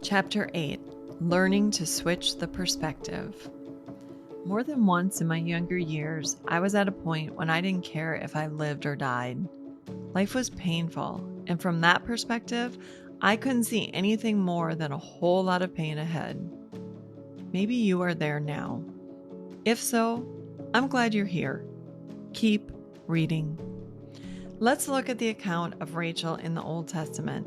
Chapter 8, Learning to Switch the Perspective. More than once in my younger years, I was at a point when I didn't care if I lived or died. Life was painful, and from that perspective, I couldn't see anything more than a whole lot of pain ahead. Maybe you are there now. If so, I'm glad you're here. Keep reading. Let's look at the account of Rachel in the Old Testament.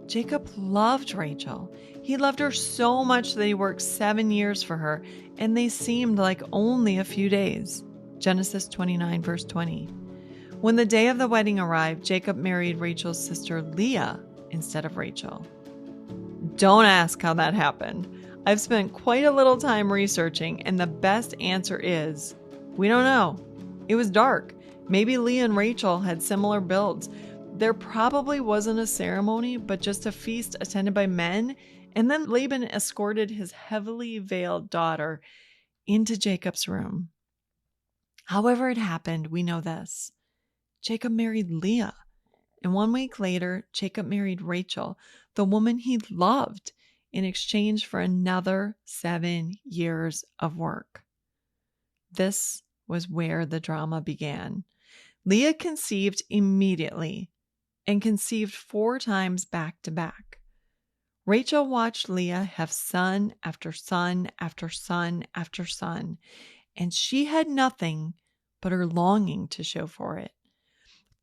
Jacob loved Rachel. He loved her so much that he worked 7 years for her, and they seemed like only a few days. Genesis 29, verse 20. When the day of the wedding arrived, Jacob married Rachel's sister Leah instead of Rachel. Don't ask how that happened. I've spent quite a little time researching, and the best answer is, we don't know. It was dark. Maybe Leah and Rachel had similar builds. There probably wasn't a ceremony, but just a feast attended by men, and then Laban escorted his heavily veiled daughter into Jacob's room. However it happened, we know this. Jacob married Leah, and 1 week later, Jacob married Rachel, the woman he loved, in exchange for another 7 years of work. This was where the drama began. Leah conceived immediately and conceived 4 times back to back. Rachel watched Leah have son after son after son after son, and she had nothing but her longing to show for it.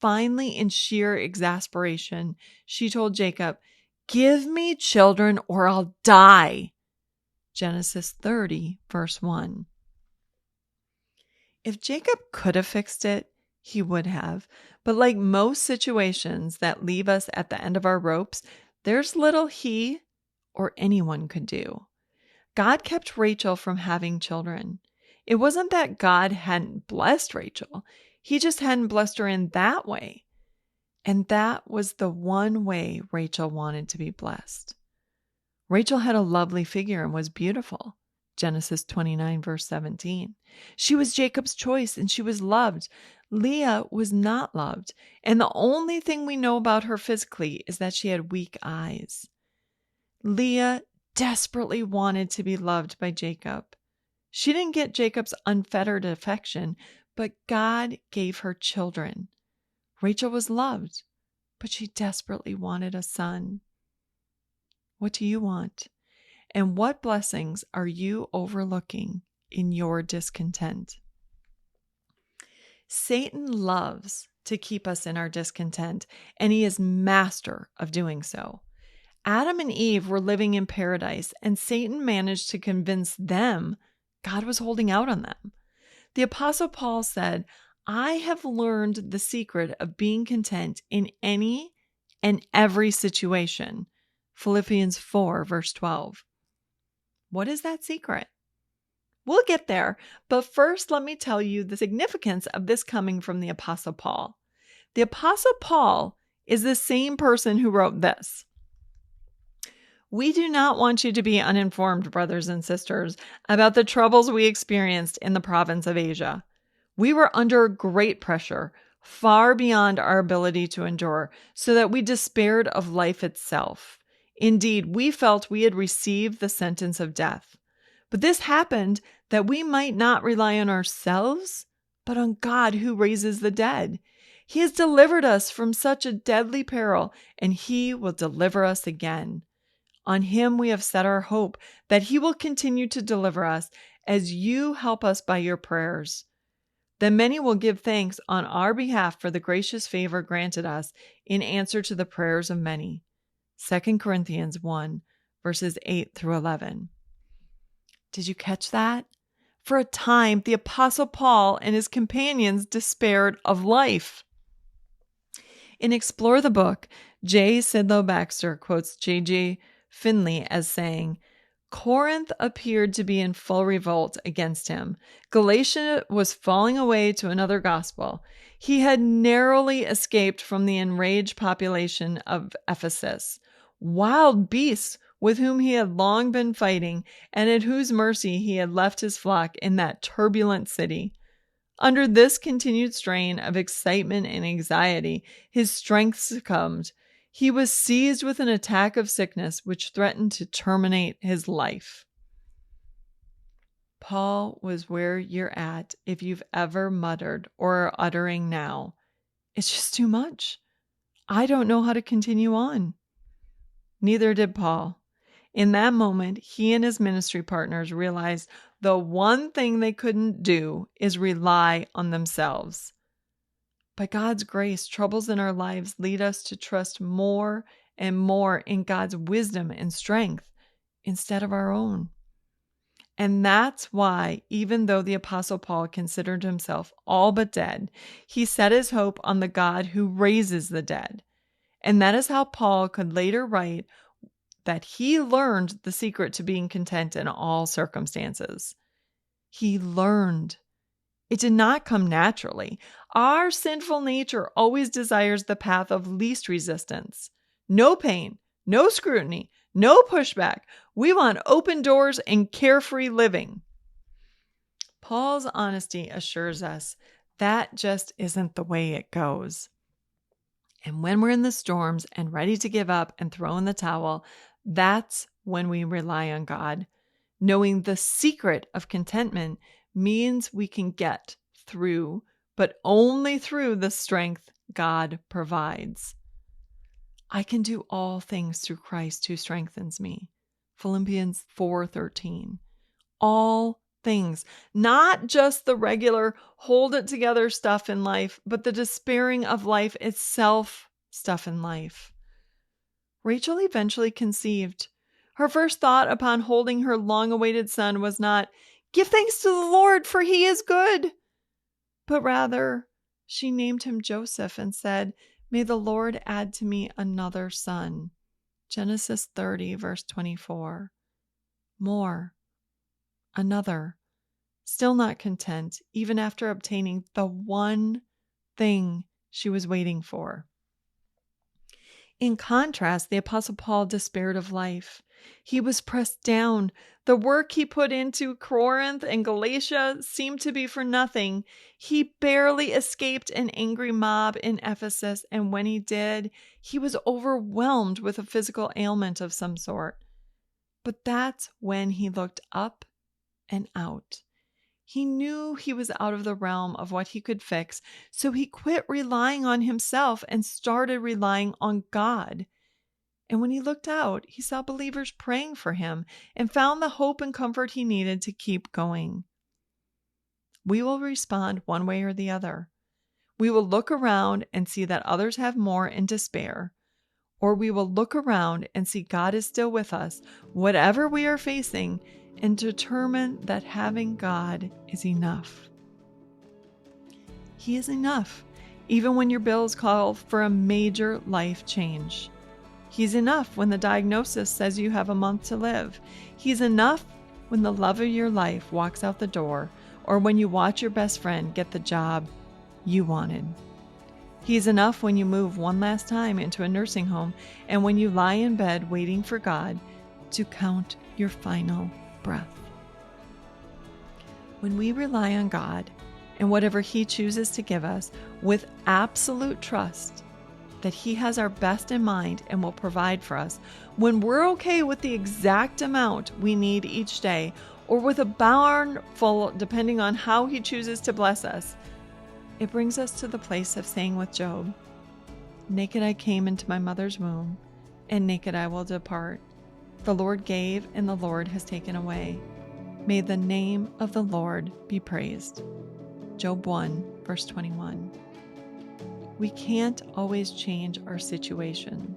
Finally, in sheer exasperation, she told Jacob, "Give me children or I'll die." Genesis 30, verse 1. If Jacob could have fixed it, he would have. But like most situations that leave us at the end of our ropes, there's little he or anyone could do. God kept Rachel from having children. It wasn't that God hadn't blessed Rachel. He just hadn't blessed her in that way. And that was the one way Rachel wanted to be blessed. Rachel had a lovely figure and was beautiful. Genesis 29, verse 17. She was Jacob's choice and she was loved. Leah was not loved, and the only thing we know about her physically is that she had weak eyes. Leah desperately wanted to be loved by Jacob. She didn't get Jacob's unfettered affection, but God gave her children. Rachel was loved, but she desperately wanted a son. What do you want? And what blessings are you overlooking in your discontent? Satan loves to keep us in our discontent, and he is master of doing so. Adam and Eve were living in paradise, and Satan managed to convince them God was holding out on them. The Apostle Paul said, "I have learned the secret of being content in any and every situation." Philippians 4, verse 12. What is that secret? We'll get there, but first let me tell you the significance of this coming from the Apostle Paul. The Apostle Paul is the same person who wrote this. We do not want you to be uninformed, brothers and sisters, about the troubles we experienced in the province of Asia. We were under great pressure, far beyond our ability to endure, so that we despaired of life itself. Indeed, we felt we had received the sentence of death. But this happened that we might not rely on ourselves, but on God who raises the dead. He has delivered us from such a deadly peril, and he will deliver us again. On him we have set our hope that he will continue to deliver us as you help us by your prayers. Then many will give thanks on our behalf for the gracious favor granted us in answer to the prayers of many. 2 Corinthians 1, verses 8 through 11. Did you catch that? For a time, the Apostle Paul and his companions despaired of life. In Explore the Book, J. Sidlow Baxter quotes J.J. Finley as saying, Corinth appeared to be in full revolt against him. Galatia was falling away to another gospel. He had narrowly escaped from the enraged population of Ephesus. Wild beasts with whom he had long been fighting and at whose mercy he had left his flock in that turbulent city. Under this continued strain of excitement and anxiety, his strength succumbed. He was seized with an attack of sickness which threatened to terminate his life. Paul was where you're at if you've ever muttered or are uttering now, "It's just too much. I don't know how to continue on." Neither did Paul. In that moment, he and his ministry partners realized the one thing they couldn't do is rely on themselves. By God's grace, troubles in our lives lead us to trust more and more in God's wisdom and strength instead of our own. And that's why, even though the Apostle Paul considered himself all but dead, he set his hope on the God who raises the dead. And that is how Paul could later write that he learned the secret to being content in all circumstances. He learned. It did not come naturally. Our sinful nature always desires the path of least resistance. No pain, no scrutiny, no pushback. We want open doors and carefree living. Paul's honesty assures us that just isn't the way it goes. And when we're in the storms and ready to give up and throw in the towel, that's when we rely on God. Knowing the secret of contentment means we can get through, but only through the strength God provides. I can do all things through Christ who strengthens me. Philippians 4:13. All things, not just the regular hold it together stuff in life, but the despairing of life itself stuff in life. Rachel eventually conceived. Her first thought upon holding her long-awaited son was not, "Give thanks to the Lord, for he is good," but rather, she named him Joseph and said, "May the Lord add to me another son." Genesis 30, verse 24. More. Another. Still not content, even after obtaining the one thing she was waiting for. In contrast, the Apostle Paul despaired of life. He was pressed down. The work he put into Corinth and Galatia seemed to be for nothing. He barely escaped an angry mob in Ephesus, and when he did, he was overwhelmed with a physical ailment of some sort. But that's when he looked up and out. He knew he was out of the realm of what he could fix, so he quit relying on himself and started relying on God. And when he looked out, he saw believers praying for him and found the hope and comfort he needed to keep going. We will respond one way or the other. We will look around and see that others have more and despair, or we will look around and see God is still with us, whatever we are facing, and determine that having God is enough. He is enough, even when your bills call for a major life change. He's enough when the diagnosis says you have a month to live. He's enough when the love of your life walks out the door, or when you watch your best friend get the job you wanted. He's enough when you move one last time into a nursing home and when you lie in bed waiting for God to count your final breath. When we rely on God and whatever He chooses to give us with absolute trust that He has our best in mind and will provide for us, when we're okay with the exact amount we need each day, or with a barn full depending on how He chooses to bless us, it brings us to the place of saying with Job, "Naked I came into my mother's womb, and naked I will depart. The Lord gave, and the Lord has taken away. May the name of the Lord be praised." Job 1, verse 21. We can't always change our situation,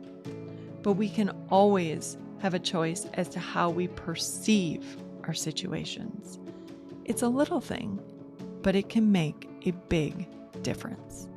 but we can always have a choice as to how we perceive our situations. It's a little thing, but it can make a big difference.